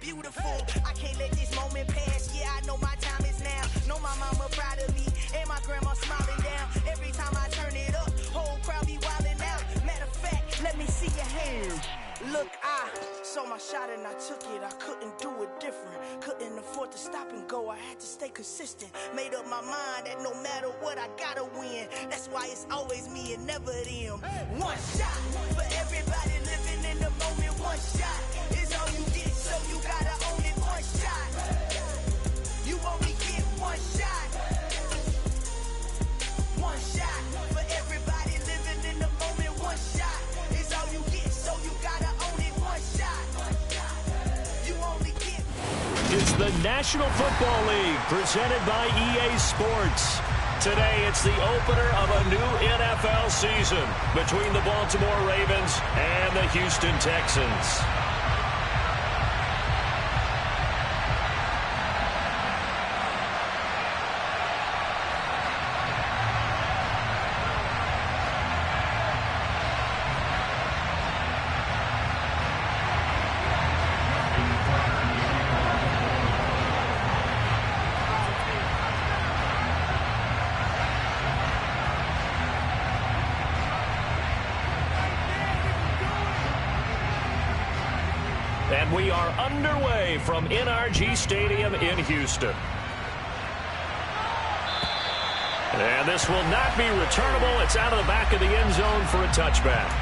beautiful. I can't let this moment pass. Yeah, I know my time is now. Know my mama proud of me and my grandma smiling down. Every time I turn it up, whole crowd be wilding out. Matter of fact, let me see your hands. Look, I saw my shot and I took it. I couldn't do it different. Couldn't afford to stop and go. I had to stay consistent. Made up my mind that no matter what, I gotta win. That's why it's always me and never them. One shot for everybody living in the moment. One shot is all you get, so you gotta own it. One shot. You only get one shot. One shot for everybody living in the moment. One shot is all you get, so you gotta own it. One shot. You only get. It's the National Football League presented by EA Sports. Today it's the opener of a new NFL season between the Baltimore Ravens and the Houston Texans. And we are underway from NRG Stadium in Houston. And this will not be returnable. It's out of the back of the end zone for a touchback.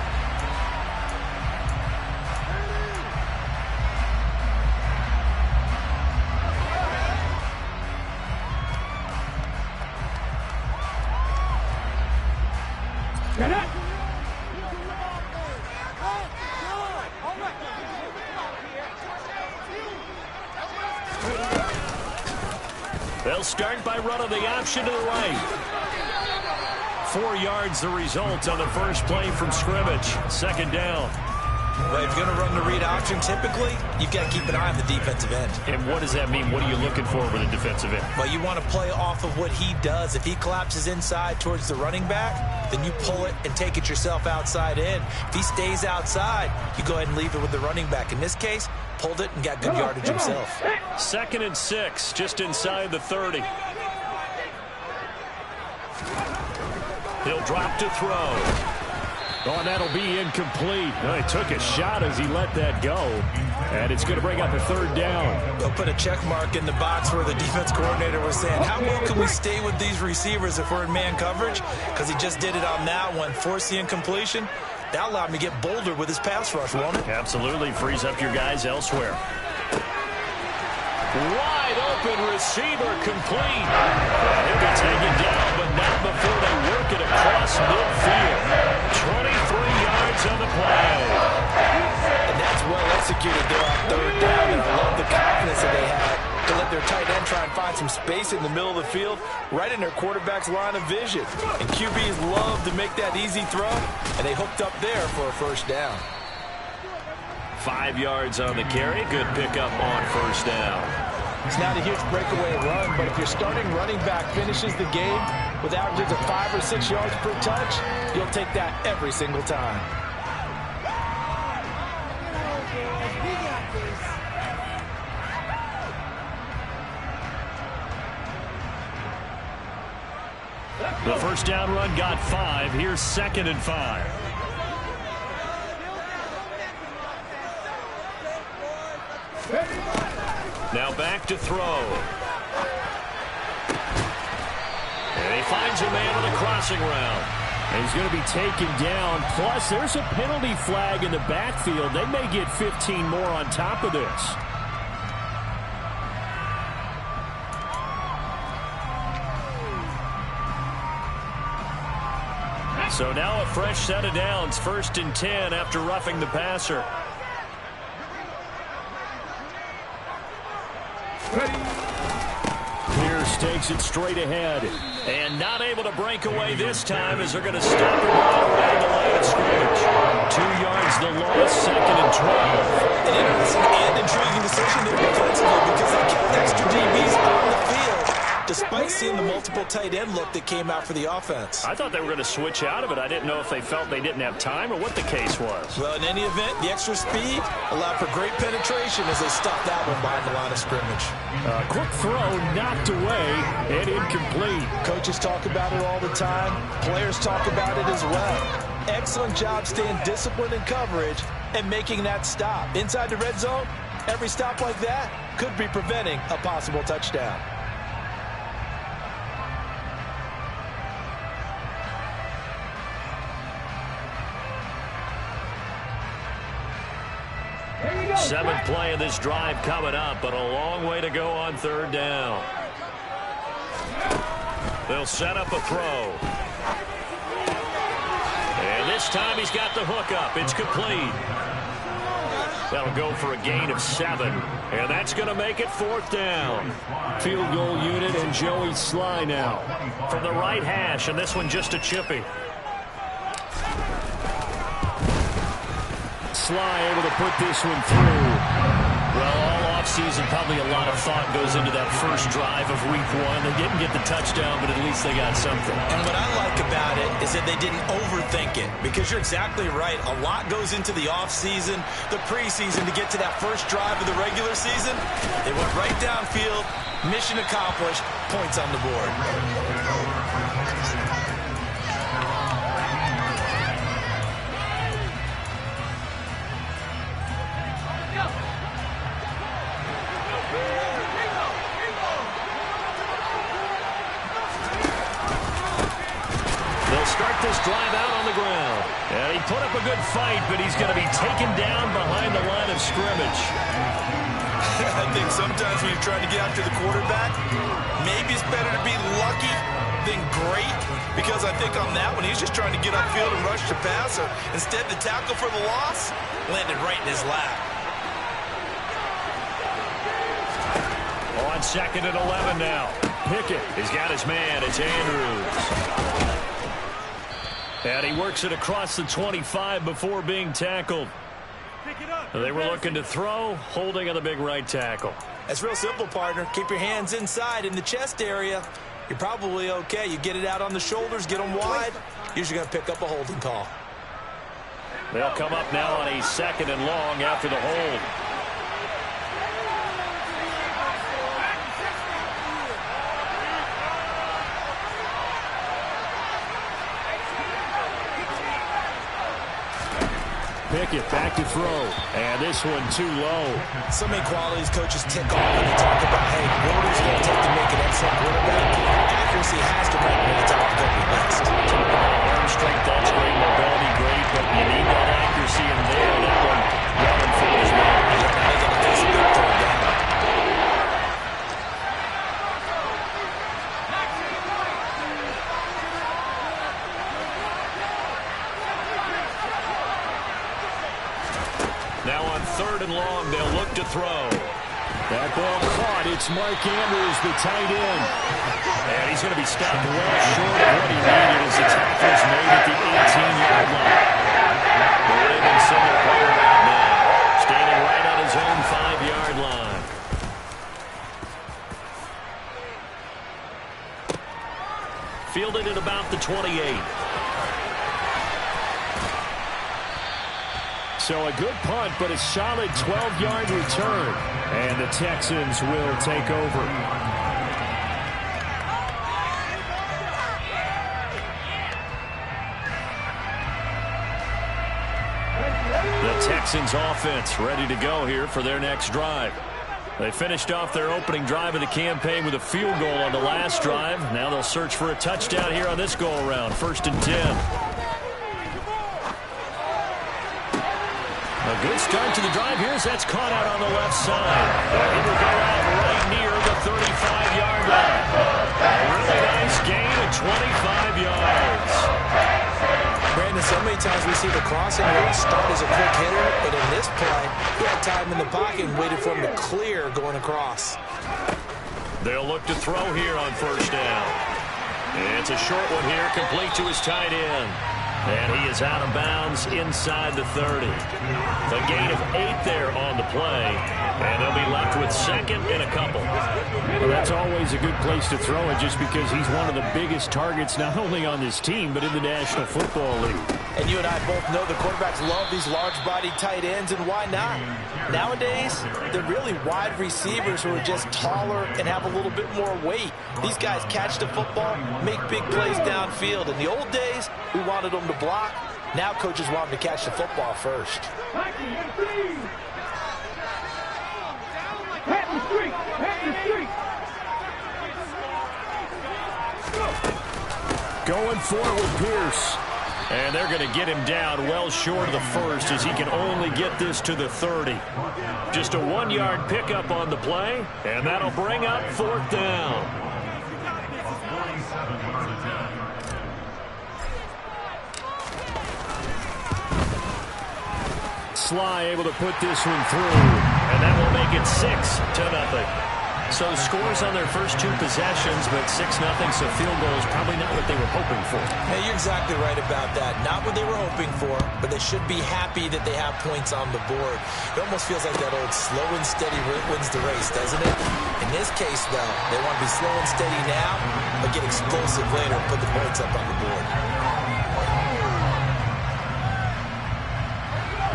They'll start by running the option to the right. 4 yards the result on the first play from scrimmage. Second down. Well, if you're going to run the read option, typically, you've got to keep an eye on the defensive end. And what does that mean? What are you looking for with a defensive end? Well, you want to play off of what he does. If he collapses inside towards the running back, then you pull it and take it yourself outside in. If he stays outside, you go ahead and leave it with the running back. In this case, pulled it and got good yardage himself. 2nd and 6, just inside the 30. He'll drop to throw. Oh, and that'll be incomplete. Well, he took a shot as he let that go. And it's going to bring up a 3rd down. They'll put a check mark in the box where the defense coordinator was saying, how well can we stay with these receivers if we're in man coverage? Because he just did it on that one. Force the incompletion. That allowed him to get bolder with his pass rush, won't it? Absolutely. Frees up your guys elsewhere. Wide open receiver complete. He'll be taken down, but not before they work it across midfield. 23 yards on the play. And that's well executed there on 3rd down, and I love the confidence that they had to let their tight end try and find some space in the middle of the field, right in their quarterback's line of vision. And QBs love to make that easy throw, and they hooked up there for a 1st down. 5 yards on the carry. Good pickup on 1st down. It's not a huge breakaway run, but if your starting running back finishes the game with averages of 5 or 6 yards per touch, you'll take that every single time. The 1st down run got 5. Here's 2nd and 5. Now back to throw. And he finds a man on the crossing route. And he's going to be taken down. Plus, there's a penalty flag in the backfield. They may get 15 more on top of this. So now a fresh set of downs. 1st and 10 after roughing the passer. Pierce takes it straight ahead. And not able to break away this time as they're going to stop him right around the line of scrimmage. 2 yards the loss, 2nd and 12. An interesting and intriguing decision there defensively because they kept extra DBs on the field. despite seeing the multiple tight end look that came out for the offense. I thought they were going to switch out of it. I didn't know if they felt they didn't have time or what the case was. Well, in any event, the extra speed allowed for great penetration as they stopped that one behind the line of scrimmage. Quick throw knocked away and incomplete. Coaches talk about it all the time. Players talk about it as well. Excellent job staying disciplined in coverage and making that stop. Inside the red zone, every stop like that could be preventing a possible touchdown. Seventh play of this drive coming up, but a long way to go on third down. They'll set up a throw. And this time he's got the hook up. It's complete. That'll go for a gain of 7. And that's going to make it fourth down. Field goal unit and Joey Sly now. From the right hash, and this one just a chipping. Sly able to put this one through. Well, all offseason, probably a lot of thought goes into that first drive of week 1. They didn't get the touchdown, but at least they got something. And what I like about it is that they didn't overthink it, because you're exactly right. A lot goes into the offseason, the preseason, to get to that first drive of the regular season. They went right downfield, mission accomplished, points on the board. Start this drive out on the ground. And he put up a good fight, but he's going to be taken down behind the line of scrimmage. I think sometimes when you're trying to get after the quarterback, maybe it's better to be lucky than great, because I think on that one, he's just trying to get upfield and rush the passer. Instead, the tackle for the loss landed right in his lap. On 2nd and 11 now. Pickett has got his man. It's Andrews. And he works it across the 25 before being tackled. They were looking to throw, holding on the big right tackle. That's real simple, partner. Keep your hands inside in the chest area. You're probably okay. You get it out on the shoulders, get them wide. Usually going to pick up a holding call. They'll come up now on a 2nd and long after the hold. Pickett back to throw. And this one too low. So many qualities coaches tick off when they talk about, hey, what is it going to take to make an excellent quarterback? Accuracy has to rank near the top of every list. Arm strength, that's great. Mobility, great. But you need that accuracy in there. That one running for his man. They got to face a big third down. Now on 3rd and long, they'll look to throw. That ball caught. It's Mark Andrews, the tight end. And he's going to be stopped well short of what he needed as the tackle is made at the 18-yard line. The Ravens send their player out now, standing right on his own 5-yard line. Fielded at about the 28. So a good punt, but a solid 12-yard return. And the Texans will take over. The Texans offense ready to go here for their next drive. They finished off their opening drive of the campaign with a field goal on the last drive. Now they'll search for a touchdown here on this go-around. 1st and 10. A good start to the drive here as that's caught out on the left side. He will go out right near the 35-yard line. A really nice gain of 25 yards. Brandon, so many times we see the crossing route start as a quick hitter, but in this play, he had time in the pocket and waited for him to clear going across. They'll look to throw here on 1st down. It's a short one here, complete to his tight end. And he is out of bounds inside the 30. A gain of 8 there on the play. And they'll be left with second and a couple. Well, that's always a good place to throw it just because he's one of the biggest targets not only on this team but in the National Football League. And you and I both know the quarterbacks love these large-bodied tight ends, and why not? Nowadays, they're really wide receivers who are just taller and have a little bit more weight. These guys catch the football, make big plays downfield. In the old days, we wanted them to block. Now coaches want them to catch the football first. Going forward, Pierce. And they're going to get him down well short of the first as he can only get this to the 30. Just a 1-yard pickup on the play, and that'll bring up 4th down. Sly able to put this one through. And that will make it 6-0. So scores on their first 2 possessions, but 6-0, so field goal is probably not what they were hoping for. Hey, you're exactly right about that. Not what they were hoping for, but they should be happy that they have points on the board. It almost feels like that old slow and steady wins the race, doesn't it? In this case, though, they want to be slow and steady now, but get explosive later and put the points up on the board.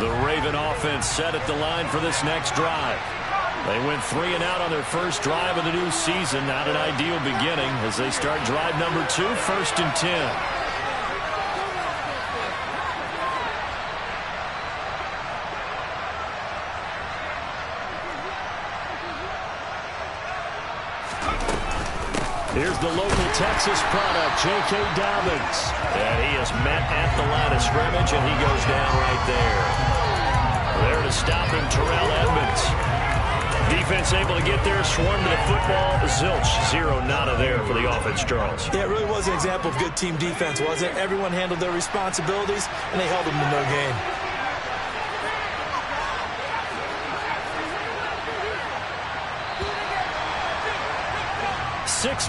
The Raven offense set at the line for this next drive. They went 3 and out on their first drive of the new season. Not an ideal beginning as they start drive number 2, 1st and 10. Here's the local Texas product, J.K. Dobbins. And he is met at the line of scrimmage, and he goes down right there. There to stop him, Terrell Edmonds. Defense able to get there, swarm to the football. Zilch, 0 nada there for the offense, Charles. Yeah, it really was an example of good team defense, wasn't it? Everyone handled their responsibilities, and they held them to no gain.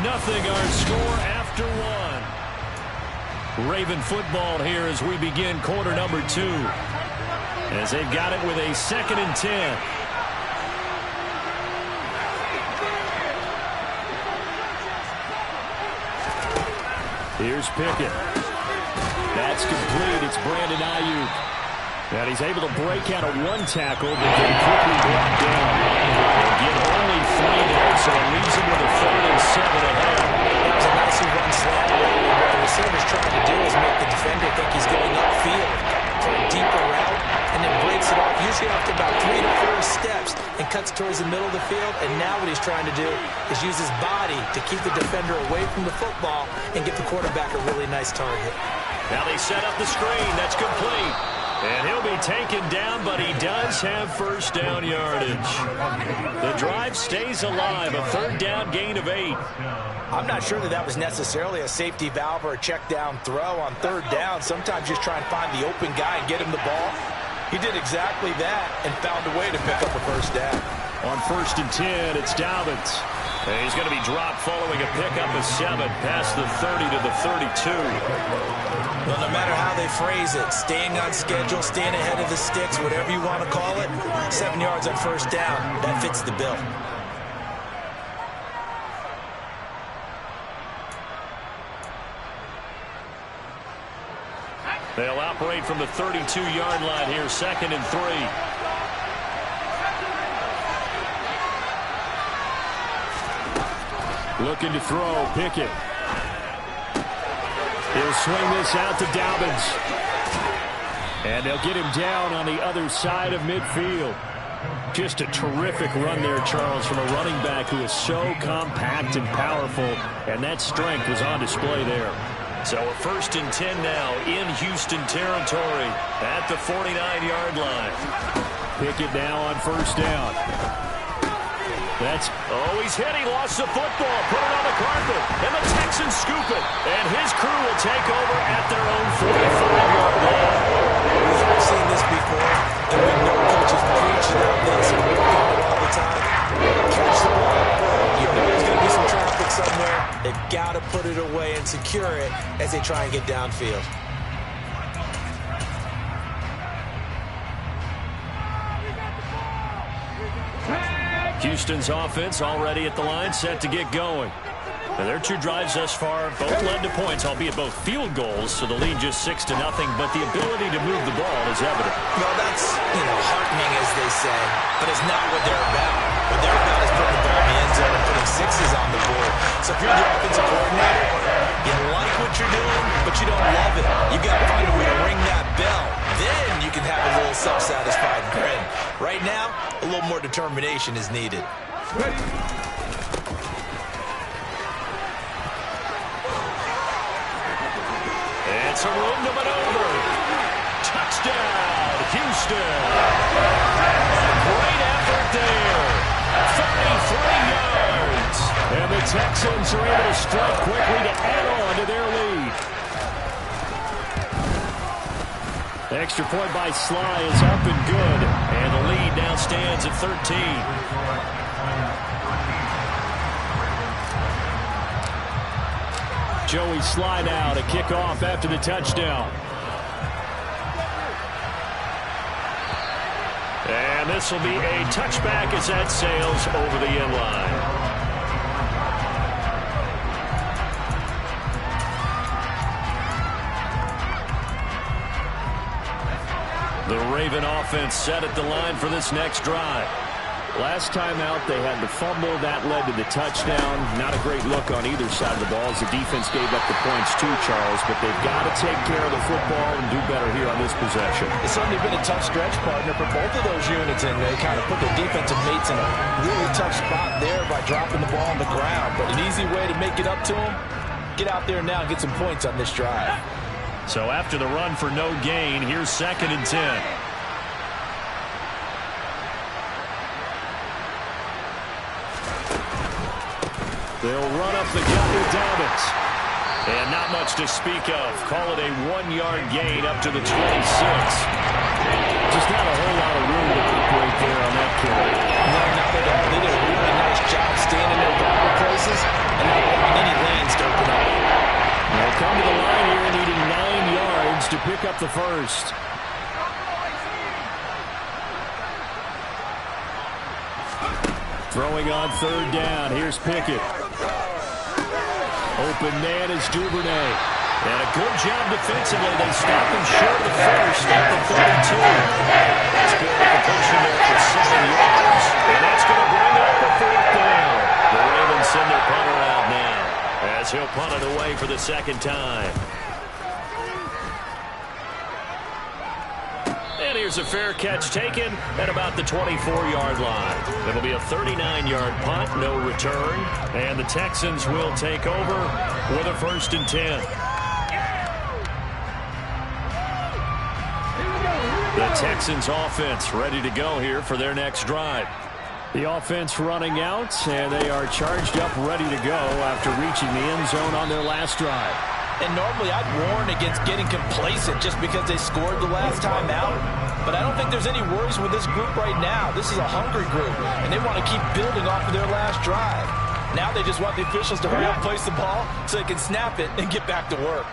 Nothing our score after 1. Raven football here as we begin quarter number 2. As they've got it with a 2nd and 10. Here's Pickett. That's complete. It's Brandon Ayuk. And he's able to break out of 1 tackle, but then quickly brought down. They'll get only 3 there, so it leaves him with a 3rd and 7 ahead. That was a nicely run slant route. What the receiver's trying to do is make the defender think he's going upfield for a deeper route, and then breaks it off, usually after about 3 to 4 steps, and cuts towards the middle of the field. And now what he's trying to do is use his body to keep the defender away from the football and get the quarterback a really nice target. Now they set up the screen. That's complete. And he'll be taken down, but he does have 1st down yardage. The drive stays alive, a 3rd down gain of 8. I'm not sure that was necessarily a safety valve or a check down throw on 3rd down. Sometimes just try and find the open guy and get him the ball. He did exactly that and found a way to pick up a 1st down. On 1st and 10, it's Dobbins. And he's going to be dropped following a pickup of 7 past the 30 to the 32. Well, no matter how they phrase it, staying on schedule, staying ahead of the sticks, whatever you want to call it, 7 yards on 1st down, that fits the bill. They'll operate from the 32-yard line here, 2nd and 3. Looking to throw, Pickett. He'll swing this out to Dobbins. And they'll get him down on the other side of midfield. Just a terrific run there, Charles, from a running back who is so compact and powerful, and that strength was on display there. So a 1st and 10 now in Houston territory at the 49-yard line. Pickett now on 1st down. He's hit. He lost the football. Put it on the carpet. And the Texans scoop it. And his crew will take over at their own 45-yard line. We've seen this before, and we know coaches preach about this and work on it all the time. Catch the ball. You know there's going to be some traffic somewhere. They've got to put it away and secure it as they try and get downfield. Houston's offense already at the line, set to get going. Now, their two drives thus far both led to points, albeit both field goals, so the lead just 6-0, but the ability to move the ball is evident. Well, that's, heartening, as they say, but it's not what they're about. What they're about is putting the ball in the end zone and putting sixes on the board. So if you're the offensive coordinator, you like what you're doing, but you don't love it. You got to find a way to ring that bell. Then you can have a little self-satisfied grin. Right now, a little more determination is needed. It's a room to maneuver. Touchdown, Houston. Great effort there. 33 yards. And the Texans are able to strike quickly to add on to their lead. The extra point by Sly is up and good. And the lead now stands at 13. Joey Sly now to kick off after the touchdown. And this will be a touchback as that sails over the end line. The Raven offense set at the line for this next drive. Last time out, they had the fumble. That led to the touchdown. Not a great look on either side of the ball as the defense gave up the points too, Charles. But they've got to take care of the football and do better here on this possession. It's certainly been a tough stretch, partner, for both of those units, and they kind of put their defensive mates in a really tough spot there by dropping the ball on the ground. But an easy way to make it up to them, get out there now and get some points on this drive. So after the run for no gain, here's 2nd and 10. They'll run up the gut with Dobbins. And not much to speak of. Call it a 1-yard gain up to the 26. Just not a whole lot of room to operate there on that carry. No, not at all. They did a really nice job staying in their proper places and not allowing any lanes to open up. They'll come to the line here needing 9 yards to pick up the first. Throwing on 3rd down. Here's Pickett. Open man is Duvernay. And a good job defensively. They stop him short of the first at the 32. That's good completion there for 7 yards. And that's going to bring up the 4th down. The Ravens send their punter out now as he'll punt it away for the 2nd time. And here's a fair catch taken at about the 24-yard line. It'll be a 39-yard punt, no return. And the Texans will take over with a 1st and 10. The Texans offense ready to go here for their next drive. The offense running out, and they are charged up, ready to go after reaching the end zone on their last drive. And normally I'd warn against getting complacent just because they scored the last time out. But I don't think there's any worries with this group right now. This is a hungry group, and they want to keep building off of their last drive. Now they just want the officials to hurry up and place the ball so they can snap it and get back to work.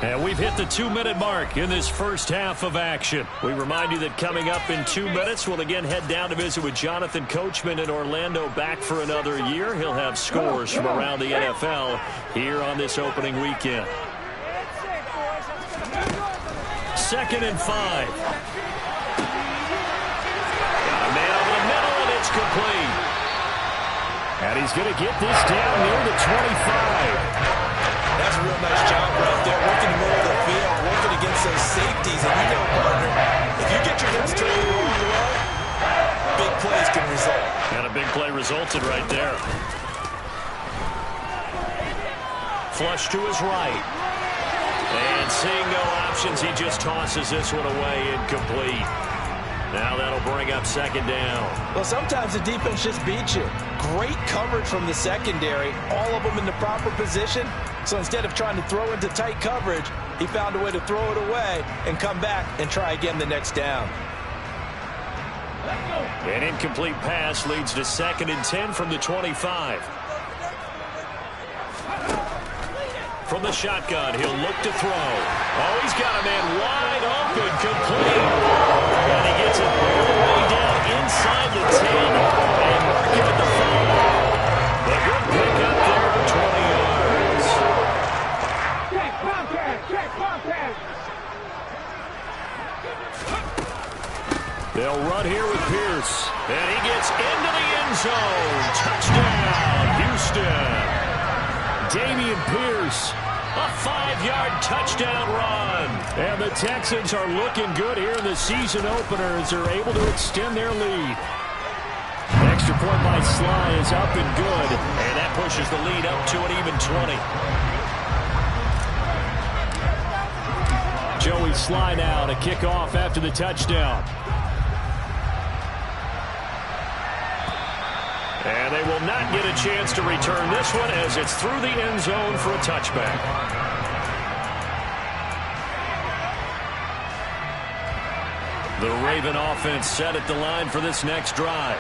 And we've hit the 2-minute mark in this first half of action. We remind you that coming up in 2 minutes, we'll again head down to visit with Jonathan Coachman in Orlando, back for another year. He'll have scores from around the NFL here on this opening weekend. 2nd and 5. Got a man over the middle, and it's complete. And he's going to get this down near the 25. That's a real nice job right there, working the middle of the field, working against those safeties. And you know, partner, if you get your hips turned the wrong way, big plays can result. And a big play resulted right there. Flush to his right. And seeing no options, he just tosses this one away, incomplete. Now that'll bring up 2nd down. Well, sometimes the defense just beats you. Great coverage from the secondary, all of them in the proper position. So instead of trying to throw into tight coverage, he found a way to throw it away and come back and try again the next down. An incomplete pass leads to 2nd and 10 from the 25. From the shotgun, he'll look to throw. Oh, he's got a man wide open, complete. And he gets it all the way down inside the 10. And They'll run here with Pierce. And he gets into the end zone. Touchdown, Houston. Dameon Pierce, a 5-yard touchdown run. And the Texans are looking good here in the season opener as they're able to extend their lead. Extra point by Sly is up and good. And that pushes the lead up to an even 20. Joey Sly now to kick off after the touchdown. And they will not get a chance to return this one as it's through the end zone for a touchback. The Raven offense set at the line for this next drive.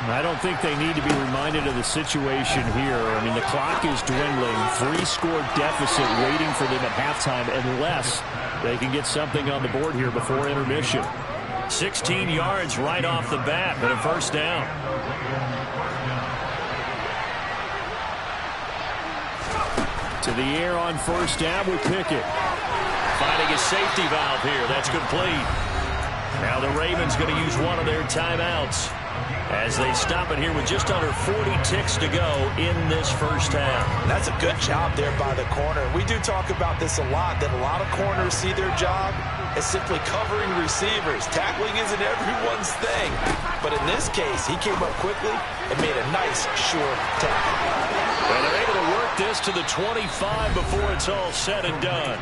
I don't think they need to be reminded of the situation here. I mean, the clock is dwindling. 3-score deficit waiting for them at halftime unless they can get something on the board here before intermission. 16 yards right off the bat, but a first down. To the air on first down with Pickett. Finding a safety valve here. That's complete. Now the Ravens going to use one of their timeouts as they stop it here with just under 40 ticks to go in this first half. That's a good job there by the corner. We do talk about this a lot, that a lot of corners see their job as simply covering receivers. Tackling isn't everyone's thing. But in this case, he came up quickly and made a nice, sure tackle. Well, they're able to work this to the 25 before it's all said and done.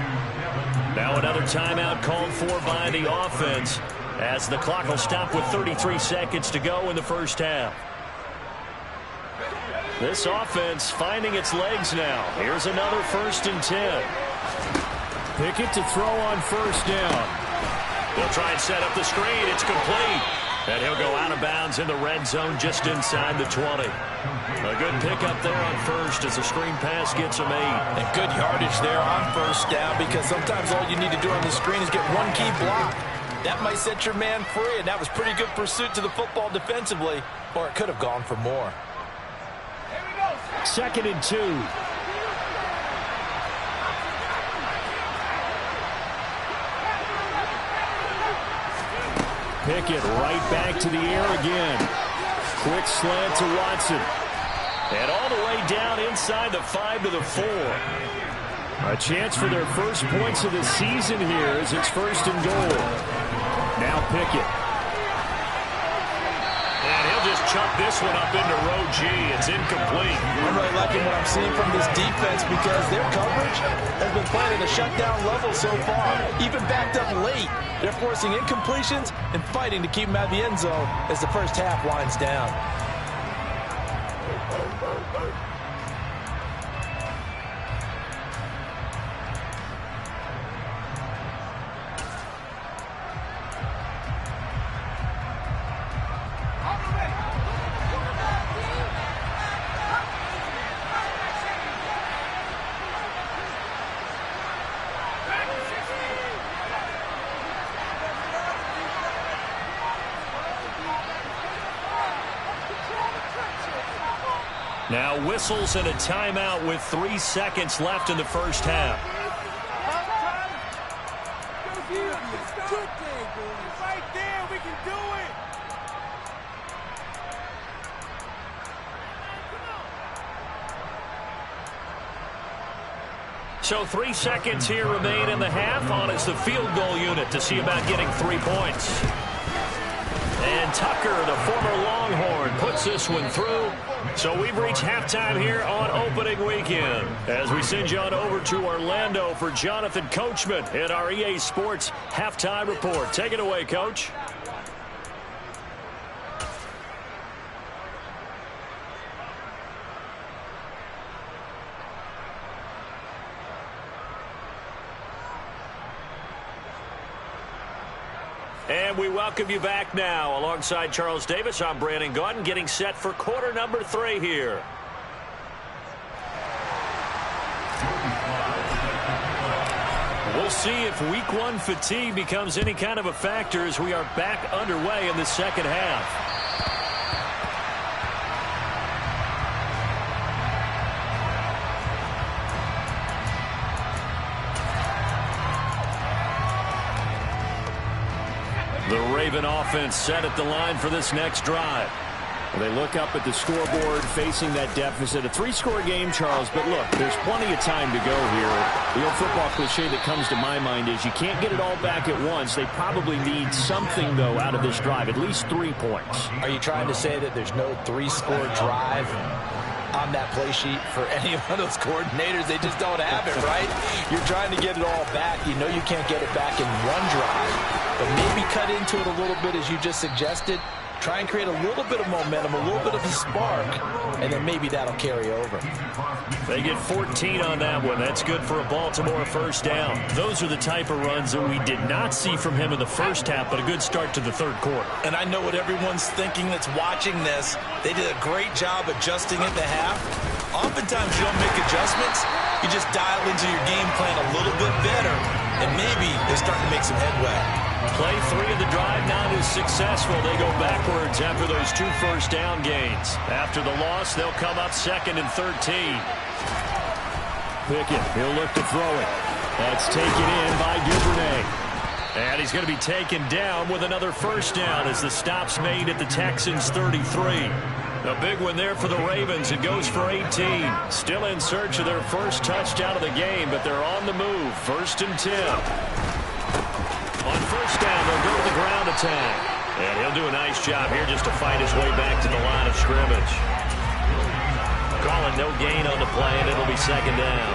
Now another timeout called for by the offense as the clock will stop with 33 seconds to go in the first half. This offense finding its legs now. Here's another 1st and 10. Pickett to throw on first down. They'll try and set up the screen. It's complete. And he'll go out of bounds in the red zone just inside the 20. A good pickup there on first as the screen pass gets a made. And good yardage there on first down because sometimes all you need to do on the screen is get one key block. That might set your man free, and that was pretty good pursuit to the football defensively, or it could have gone for more. 2nd and 2. Pickett right back to the air again. Quick slant to Watson. And all the way down inside the 5 to the 4. A chance for their first points of the season here as it's 1st and goal. Now Pickett. And he'll just chuck this one up into row G. It's incomplete. I'm really liking what I'm seeing from this defense because their coverage has been playing at a shutdown level so far. Even backed up late, they're forcing incompletions and fighting to keep them out of the end zone as the first half winds down. Now whistles and a timeout with 3 seconds left in the first half. Right there, we can do it. So 3 seconds here remain in the half on as the field goal unit to see about getting 3 points. And Tucker, the former Longhorn, puts this one through. So we've reached halftime here on opening weekend as we send you on over to Orlando for Jonathan Coachman in our EA Sports Halftime Report. Take it away, Coach. And we welcome you back now. Alongside Charles Davis, I'm Brandon Gaudin, getting set for quarter number 3 here. We'll see if week 1 fatigue becomes any kind of a factor as we are back underway in the second half. The Raven offense set at the line for this next drive. Well, they look up at the scoreboard facing that deficit. A 3-score game, Charles, but look, there's plenty of time to go here. The old football cliche that comes to my mind is you can't get it all back at once. They probably need something, though, out of this drive, at least 3 points. Are you trying to say that there's no 3-score drive on that play sheet for any one of those coordinators? They just don't have it, right? You're trying to get it all back. You know you can't get it back in one drive, but maybe cut into it a little bit as you just suggested. Try and create a little bit of momentum, a little bit of a spark, and then maybe that'll carry over. They get 14 on that one. That's good for a Baltimore first down. Those are the type of runs that we did not see from him in the first half, but a good start to the third quarter. And I know what everyone's thinking that's watching this. They did a great job adjusting at the half. Oftentimes you don't make adjustments. You just dial into your game plan a little bit better, and maybe they're starting to make some headway. Play 3 of the drive not as successful. They go backwards after those 2 first-down gains. After the loss, they'll come up 2nd and 13. Pickett, he'll look to throw it. That's taken in by Duvernay. And he's going to be taken down with another first down as the stop's made at the Texans' 33. A big one there for the Ravens. It goes for 18. Still in search of their first touchdown of the game, but they're on the move. 1st and 10. On first down, they'll go to the ground attack. And he'll do a nice job here just to fight his way back to the line of scrimmage. Calling no gain on the play, and it'll be 2nd down.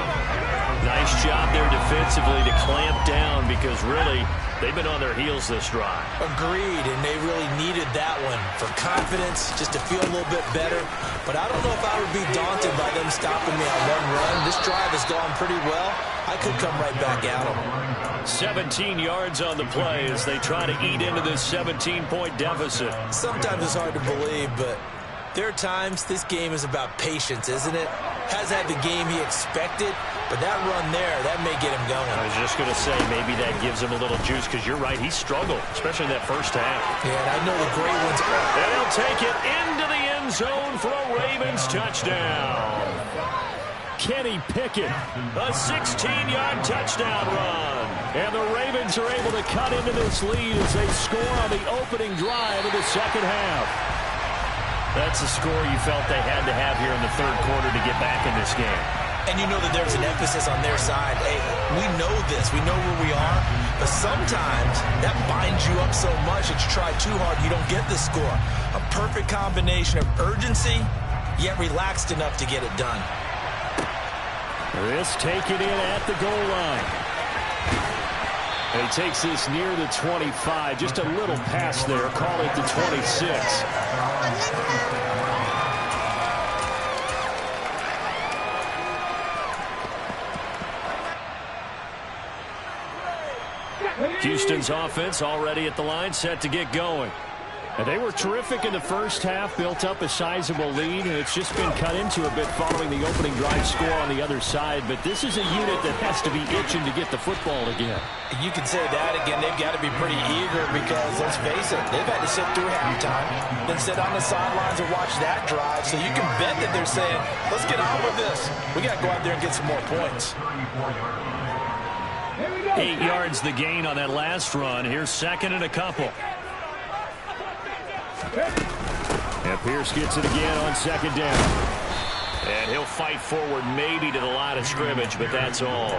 Nice job there defensively to clamp down because really they've been on their heels this drive. Agreed, and they really needed that one for confidence, just to feel a little bit better. But I don't know if I would be daunted by them stopping me on one run. This drive has gone pretty well. I could come right back at them. 17 yards on the play as they try to eat into this 17-point deficit. Sometimes it's hard to believe, but there are times this game is about patience, isn't it? Has had the game he expected, but that run there, that may get him going. I was just going to say maybe that gives him a little juice because you're right, he struggled, especially in that first half. Yeah, and I know the great ones. And he'll take it into the end zone for a Ravens touchdown. Kenny Pickett, a 16-yard touchdown run. And the Ravens are able to cut into this lead as they score on the opening drive of the second half. That's a score you felt they had to have here in the third quarter to get back in this game. And you know that there's an emphasis on their side. Hey, we know this. We know where we are. But sometimes that binds you up so much that you try too hard, you don't get the score. A perfect combination of urgency, yet relaxed enough to get it done. This taken in at the goal line. And he takes this near the 25. Just a little pass there. Call it the 26. Houston's offense already at the line, set to get going. And they were terrific in the first half, built up a sizable lead, and it's just been cut into a bit following the opening drive score on the other side. But this is a unit that has to be itching to get the football again. You can say that again. They've got to be pretty eager because, let's face it, they've had to sit through halftime, then sit on the sidelines and watch that drive. So you can bet that they're saying, let's get on with this. We got to go out there and get some more points. 8 yards the gain on that last run. Here's 2nd and a couple. And Pierce gets it again on 2nd down. And he'll fight forward maybe to the line of scrimmage, but that's all.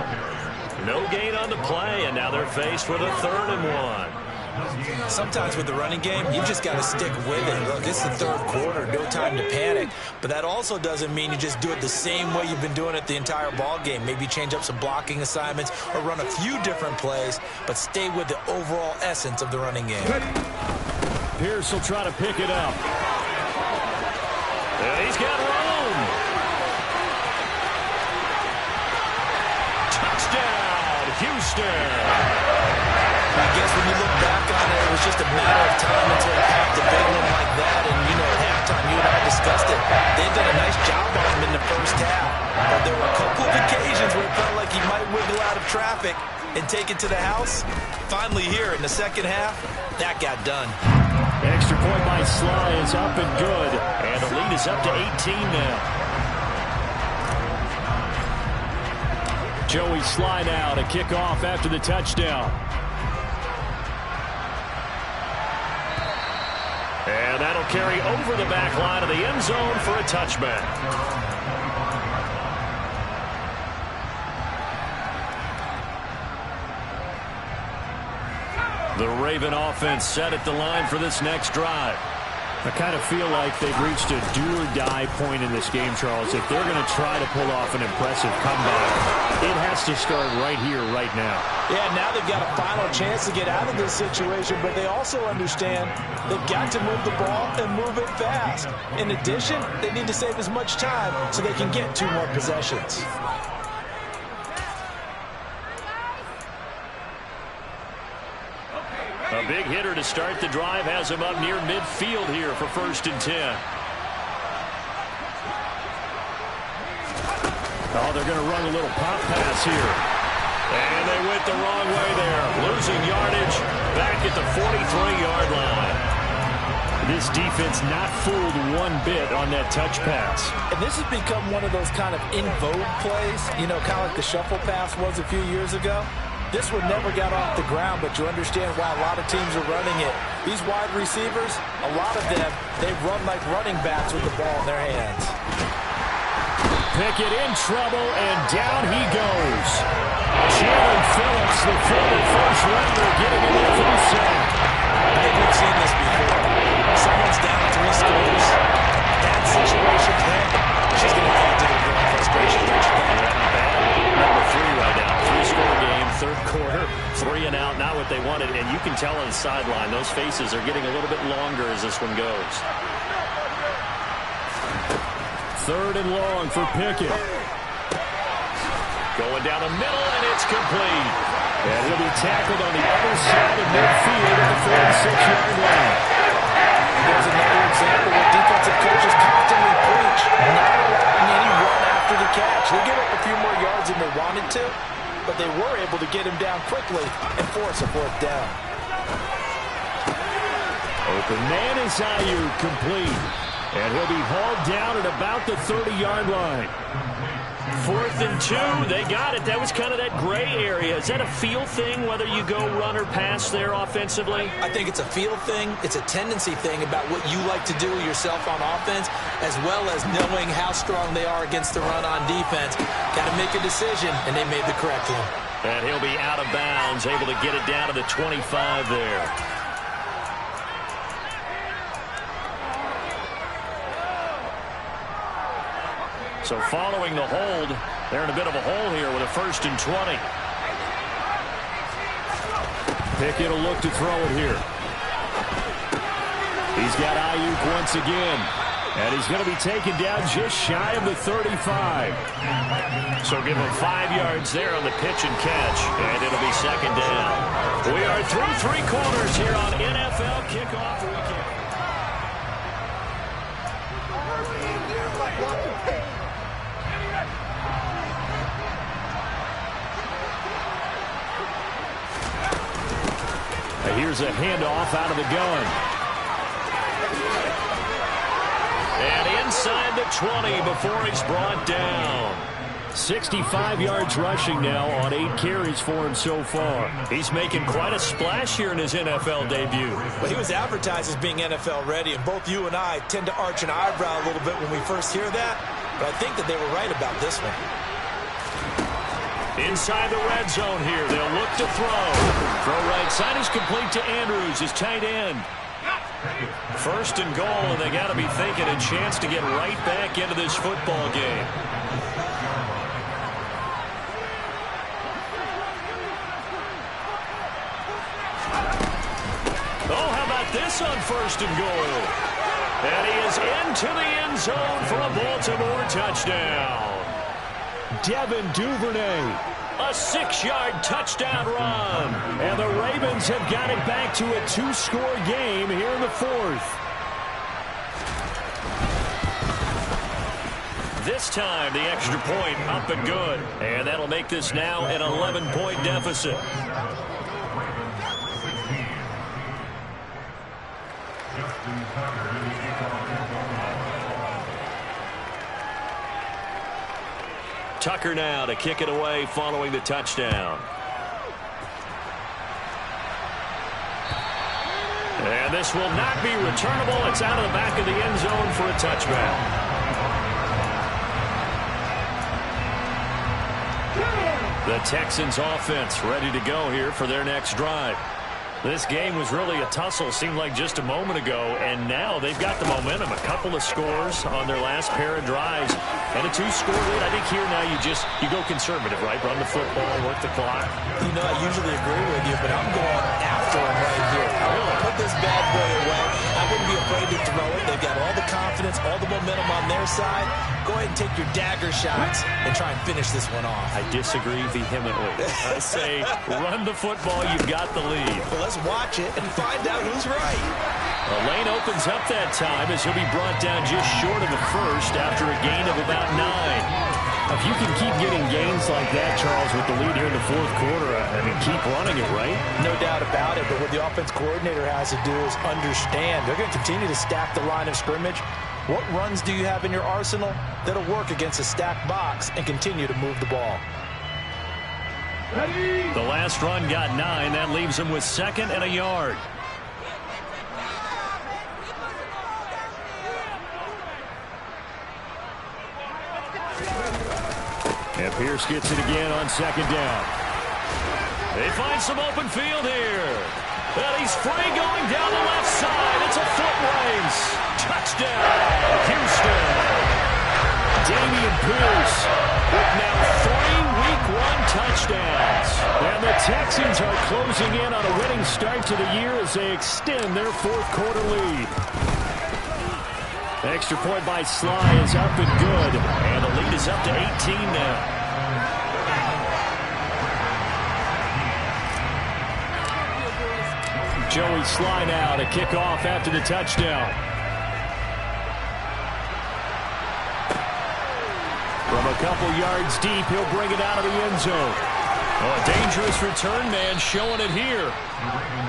No gain on the play, and now they're faced with a 3rd and 1. Sometimes with the running game, you just got to stick with it. Look, it's the third quarter, no time to panic. But that also doesn't mean you just do it the same way you've been doing it the entire ball game. Maybe change up some blocking assignments or run a few different plays, but stay with the overall essence of the running game. Pierce will try to pick it up. And he's got room. Touchdown, Houston. I guess when you look back on it, it was just a matter of time until it popped a big one like that. And, you know, at halftime, you and I discussed it. They've done a nice job on him in the first half. But there were a couple of occasions where it felt like he might wiggle out of traffic and take it to the house. Finally here in the second half, that got done. Extra point by Sly is up and good. And the lead is up to 18 now. Joey Sly now to kick off after the touchdown. And that'll carry over the back line of the end zone for a touchback. The Raven offense set at the line for this next drive. I kind of feel like they've reached a do-or-die point in this game, Charles. If they're going to try to pull off an impressive comeback, it has to start right here, right now. Yeah, now they've got a final chance to get out of this situation, but they also understand they've got to move the ball and move it fast. In addition, they need to save as much time so they can get 2 more possessions. A big hitter to start the drive has him up near midfield here for 1st and 10. Oh, they're going to run a little pop pass here. And they went the wrong way there. Losing yardage back at the 43-yard line. This defense not fooled one bit on that touch pass. And this has become one of those kind of in vogue plays, you know, kind of like the shuffle pass was a few years ago. This one never got off the ground, but you understand why a lot of teams are running it. These wide receivers, a lot of them, they run like running backs with the ball in their hands. Pickett in trouble, and down he goes. Jalen Phillips, the former first rounder, getting him there for the sack. I think we've seen this before. Someone's down 3 scores. That situation, she's going to add to the growing frustration. Number 3 right now. 3-score game, 3rd quarter, 3 and out. Not what they wanted, and you can tell on the sideline, those faces are getting a little bit longer as this one goes. 3rd and long for Pickett. Going down the middle, and it's complete. And he'll be tackled on the other side of midfield at the 46-yard line. There's another example where defensive coaches constantly preach, not allowing any run after the catch. They give up a few more yards than they wanted to, but they were able to get him down quickly and force a 4th down. Open man is Ayuk, complete. And he'll be hauled down at about the 30-yard line. 4th and 2, they got it. That was kind of that gray area. Is that a feel thing, whether you go run or pass there offensively? I think it's a feel thing. It's a tendency thing about what you like to do yourself on offense, as well as knowing how strong they are against the run on defense. Got to make a decision, and they made the correct one. And he'll be out of bounds, able to get it down to the 25 there. So following the hold, they're in a bit of a hole here with a 1st and 20. Pickett will look to throw it here. He's got Ayuk once again. And he's going to be taken down just shy of the 35. So give him 5 yards there on the pitch and catch. And it'll be 2nd down. We are through 3 quarters here on NFL Kickoff Weekend. Here's a handoff out of the gun. And inside the 20 before he's brought down. 65 yards rushing now on 8 carries for him so far. He's making quite a splash here in his NFL debut. Well, he was advertised as being NFL ready, and both you and I tend to arch an eyebrow a little bit when we first hear that, but I think that they were right about this one. Inside the red zone here, they'll look to throw. Throw right side is complete to Andrews, his tight end. 1st and goal, and they got to be thinking a chance to get right back into this football game. Oh, how about this on 1st and goal? And he is into the end zone for a Baltimore touchdown. Devin Duvernay. A 6-yard touchdown run. And the Ravens have got it back to a 2-score game here in the 4th. This time, the extra point up and good. And that'll make this now an 11-point deficit. Tucker now to kick it away following the touchdown. And this will not be returnable. It's out of the back of the end zone for a touchback. The Texans offense ready to go here for their next drive. This game was really a tussle, seemed like just a moment ago, and now they've got the momentum. A couple of scores on their last pair of drives, and a 2-score lead. I think here now you go conservative, right? Run the football, work the clock. You know, I usually agree with you, but I'm going after them right here. I want to put this bad boy away. I wouldn't be afraid to throw it. They've got all the confidence, all the momentum on their side. Go ahead and take your dagger shots and try and finish this one off. I disagree vehemently. I say run the football. You've got the lead. Well, let's watch it and find out who's right. The lane opens up that time as he'll be brought down just short of the first after a gain of about 9. If you can keep getting gains like that, Charles, with the lead here in the fourth quarter, I mean, keep running it, right? No doubt about it, but what the offense coordinator has to do is understand they're going to continue to stack the line of scrimmage. What runs do you have in your arsenal that'll work against a stacked box and continue to move the ball? The last run got 9. That leaves him with 2nd and a yard. And Pierce gets it again on 2nd down. They find some open field here. And he's free going down the left side. It's a foot race. Touchdown, Houston. Dameon Pierce with now 3 Week 1 touchdowns. And the Texans are closing in on a winning start to the year as they extend their fourth quarter lead. Extra point by Sly is up and good. And the lead is up to 18 now. Joey Sly now to kick off after the touchdown. From a couple yards deep, he'll bring it out of the end zone. Oh, a dangerous return man showing it here.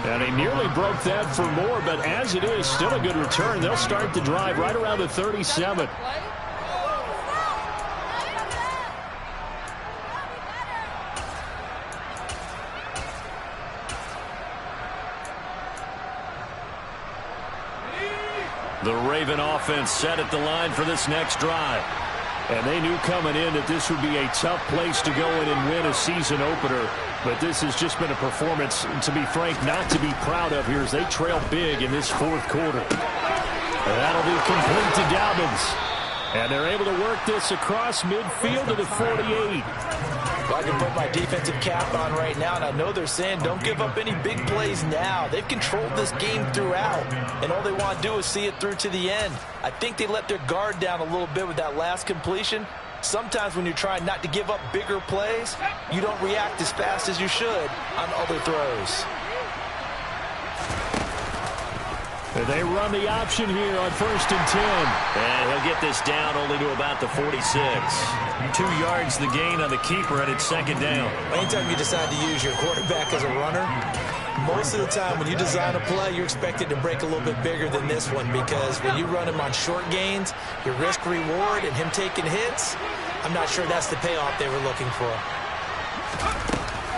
And he nearly broke that for more, but as it is, still a good return. They'll start the drive right around the 37. The Raven offense set at the line for this next drive. And they knew coming in that this would be a tough place to go in and win a season opener. But this has just been a performance, to be frank, not to be proud of here as they trail big in this fourth quarter. And that'll be complete to Dobbins. And they're able to work this across midfield to the 48. Well, I can put my defensive cap on right now, and I know they're saying don't give up any big plays now. They've controlled this game throughout, and all they want to do is see it through to the end. I think they let their guard down a little bit with that last completion. Sometimes when you're trying not to give up bigger plays, you don't react as fast as you should on other throws. They run the option here on 1st and 10. And he'll get this down only to about the 46. 2 yards the gain on the keeper, and it's 2nd down. Anytime you decide to use your quarterback as a runner, most of the time when you design a play, you're expected to break a little bit bigger than this one, because when you run him on short gains, your risk-reward and him taking hits, I'm not sure that's the payoff they were looking for.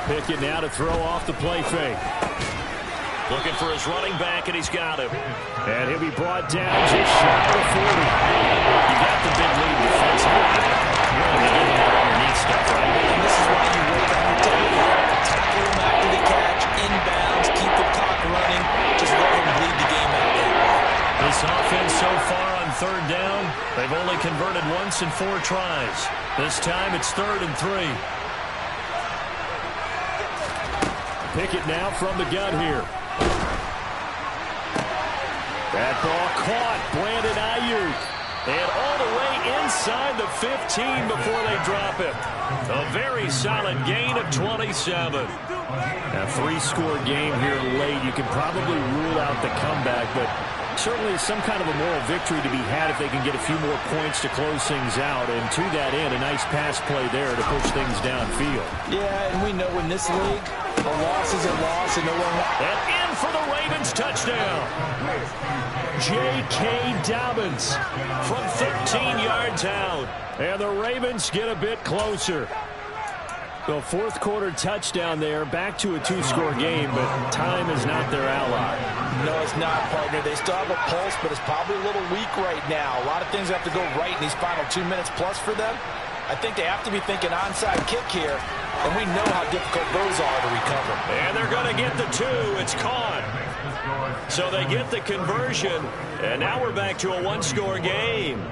Pickett now to throw off the play fake. Looking for his running back, and he's got him. And he'll be brought down just shy of the 40. You got the big lead defensively. Really getting that underneath stuff, right? And this is why you wait on your tape. Tackle him after the catch, inbounds, keep the clock running. Just let him bleed the game out there. This offense so far on 3rd down, they've only converted once in 4 tries. This time it's 3rd and 3. Pickett now from the gun here. That ball caught. Brandon Ayuk. And all the way inside the 15 before they drop it. A very solid gain of 27. A 3-score game here late. You can probably rule out the comeback, but certainly some kind of a moral victory to be had if they can get a few more points to close things out. And to that end, a nice pass play there to push things downfield. Yeah, and we know in this league, a loss is a loss, and no one... And in for the Ravens touchdown. J.K. Dobbins from 13 yards out. And the Ravens get a bit closer. Well, fourth quarter touchdown there, back to a two-score game, but time is not their ally. No, it's not, partner. They still have a pulse, but it's probably a little weak right now. A lot of things have to go right in these final 2 minutes plus for them. I think they have to be thinking onside kick here, and we know how difficult those are to recover. And they're going to get the two. It's caught. So they get the conversion, and now we're back to a one-score game.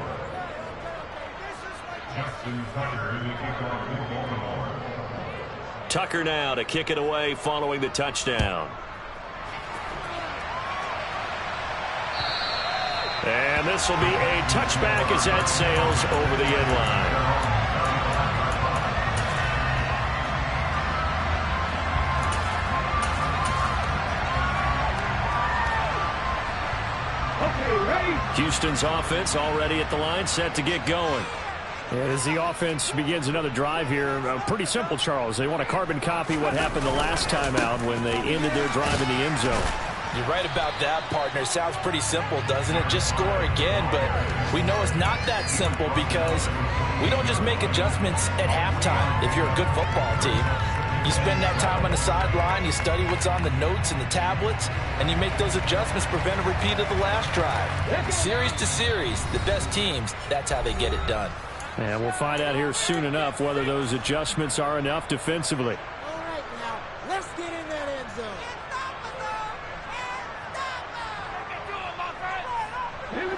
Tucker now to kick it away following the touchdown. And this will be a touchback as that sails over the end line. Houston's offense already at the line, set to get going. As the offense begins another drive here, pretty simple, Charles. They want to carbon copy what happened the last time out when they ended their drive in the end zone. You're right about that, partner. Sounds pretty simple, doesn't it? Just score again, but we know it's not that simple because we don't just make adjustments at halftime if you're a good football team. You spend that time on the sideline, you study what's on the notes and the tablets, and you make those adjustments, prevent a repeat of the last drive. Series to series, the best teams, that's how they get it done. And we'll find out here soon enough whether those adjustments are enough defensively. All right, now, let's get in that end zone.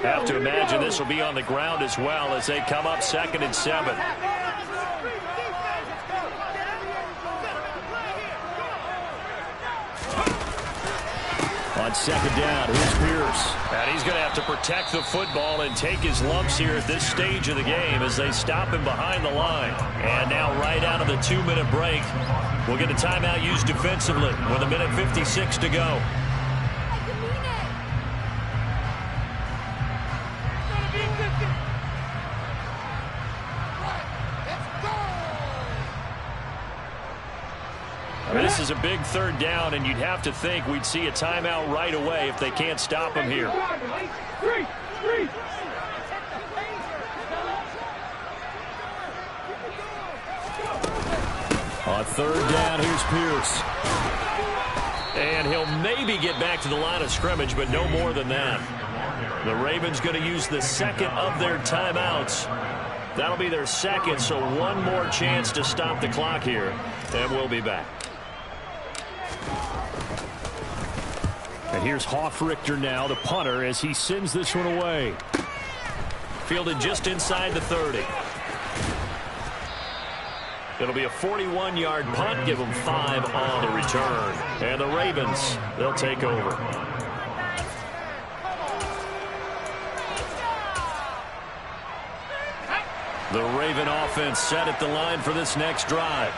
Have to imagine this will be on the ground as well as they come up 2nd and 7. On 2nd down, here's Pierce. And he's going to have to protect the football and take his lumps here at this stage of the game as they stop him behind the line. And now right out of the 2-minute break, we'll get a timeout used defensively with 1:56 to go. This is a big 3rd down, and you'd have to think we'd see a timeout right away if they can't stop him here. On 3rd down, here's Pierce. And he'll maybe get back to the line of scrimmage, but no more than that. The Ravens going to use the 2nd of their timeouts. That'll be their 2nd, so one more chance to stop the clock here, and we'll be back. And here's Hoffrichter now, the punter, as he sends this one away. Fielded just inside the 30. It'll be a 41-yard punt, give them 5 on the return. And the Ravens, they'll take over. The Raven offense set at the line for this next drive.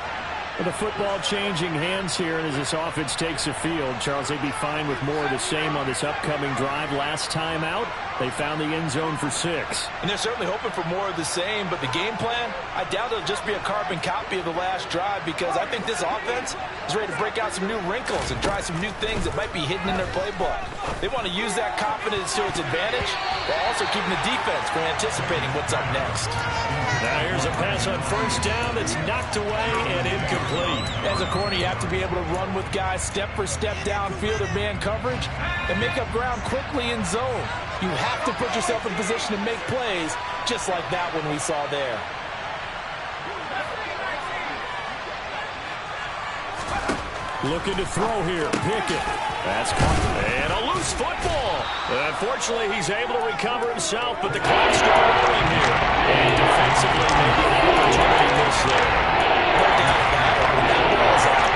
Well, the football changing hands here, and as this offense takes the field, Charles, they'd be fine with more of the same on this upcoming drive. Last time out, they found the end zone for 6. And they're certainly hoping for more of the same, but the game plan, I doubt it'll just be a carbon copy of the last drive because I think this offense is ready to break out some new wrinkles and try some new things that might be hidden in their playbook. They want to use that confidence to its advantage while also keeping the defense from anticipating what's up next. Now here's a pass on 1st down that's knocked away and incomplete. As a corner, you have to be able to run with guys step for step downfield or man coverage and make up ground quickly in zone. You have to put yourself in position to make plays just like that one we saw there. Looking to throw here. Pickett. That's caught. And a loose football. Unfortunately, he's able to recover himself, but the clock's still rolling here. And defensively, maybe an opportunity missed there. No doubt about it. When that ball's out,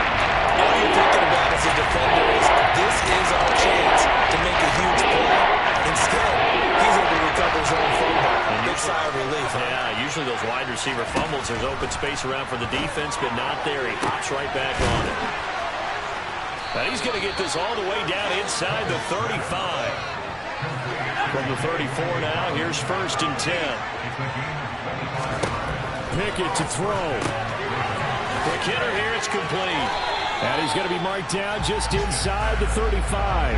all you're thinking about as a defender is this is our chance to make a huge play. Instead, he's able to recover his own fumble. Big sigh of relief. Yeah, usually those wide receiver fumbles, there's open space around for the defense, but not there. He hops right back on it. And he's going to get this all the way down inside the 35. From the 34 now, here's 1st and 10. Pickett to throw. Quick hitter here, it's complete. And he's going to be marked down just inside the 35.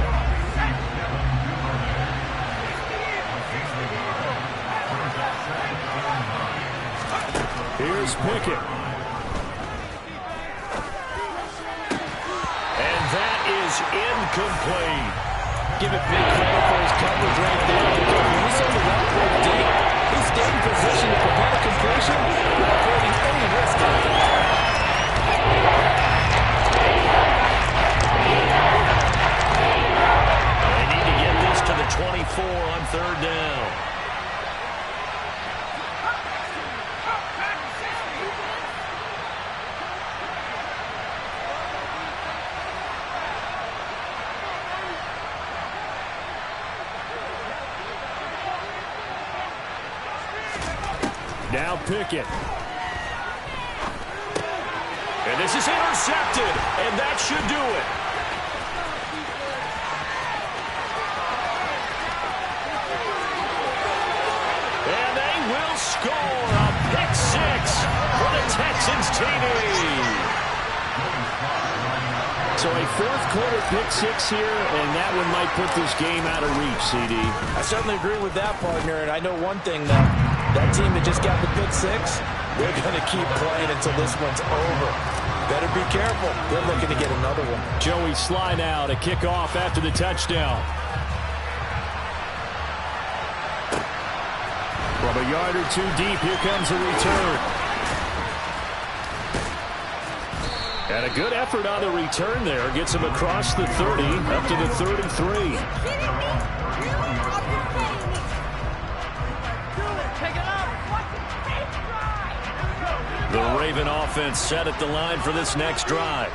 Here's Pickett. is incomplete. Give it big credit for his coverage right there, because when he saw the route break deep, he stayed in position to prevent a completion without creating any risk out there. They need to get this to the 24 on third down. Now Pickett. And this is intercepted, and that should do it. And they will score a pick six for the Texans TD. So a fourth quarter pick six here, and that one might put this game out of reach, CD. I certainly agree with that, partner, and I know one thing, though. That team that just got the pick six, they're going to keep playing until this one's over. Better be careful. They're looking to get another one. Joey Sly now to kick off after the touchdown. From a yard or two deep, here comes a return. And a good effort on the return there. Gets him across the 30, up to the 33. The Raven offense set at the line for this next drive.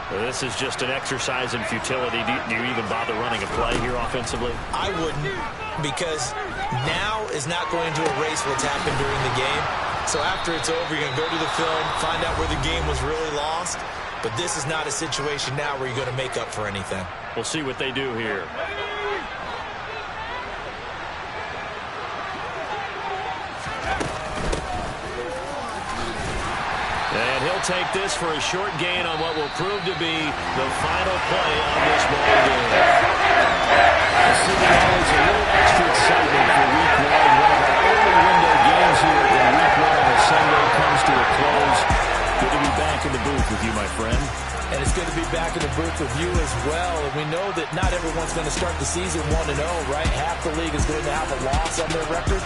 This is just an exercise in futility. Do you even bother running a play here offensively? I wouldn't, because now is not going to erase what's happened during the game. So after it's over, you're going to go to the film, find out where the game was really lost. But this is not a situation now where you're going to make up for anything. We'll see what they do here. And he'll take this for a short gain on what will prove to be the final play on this ball game. This is always a little extra excitement for week one. One of our early window games here in week one on a Sunday comes to a close. Good to be back in the booth with you, my friend. And it's good to be back in the booth with you as well. And we know that not everyone's going to start the season 1-0, right? Half the league is going to have a loss on their record.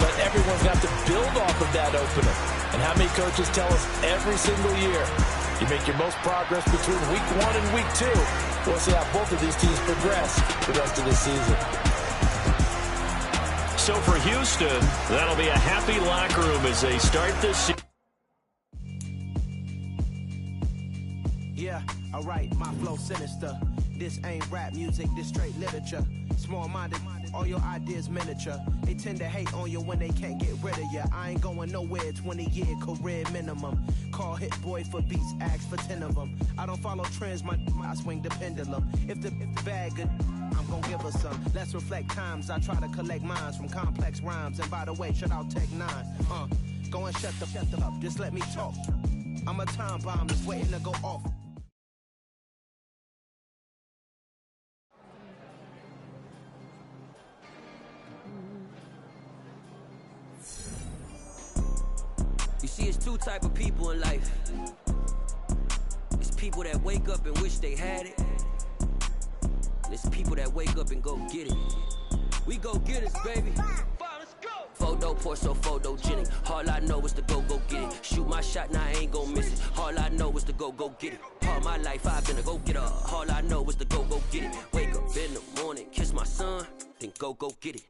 But everyone's got to build off of that opener. And how many coaches tell us every single year, you make your most progress between week 1 and week 2. We'll see how both of these teams progress the rest of the season. So for Houston, that'll be a happy locker room as they start this season. Yeah, alright, my flow sinister. This ain't rap music, this straight literature. Small-minded, all your ideas miniature. They tend to hate on you when they can't get rid of you. I ain't going nowhere, 20-year career minimum. Call Hit Boy for beats, ask for 10 of them. I don't follow trends, I swing the pendulum. If the bag good, I'm gonna give her some. Let's reflect times, I try to collect minds from complex rhymes. And by the way, shut out Tech 9. Go and shut the up, just let me talk. I'm a time bomb that's waiting to go off. You see, it's two type of people in life. It's people that wake up and wish they had it. And it's people that wake up and go get it. We go get it, baby. Photo pour so photogenic. All I know is to go get it. Shoot my shot, now I ain't gon' miss it. All I know is to go get it. All my life I've been a go-getter. All I know is to go get it. Wake up in the morning, kiss my son, then go get it.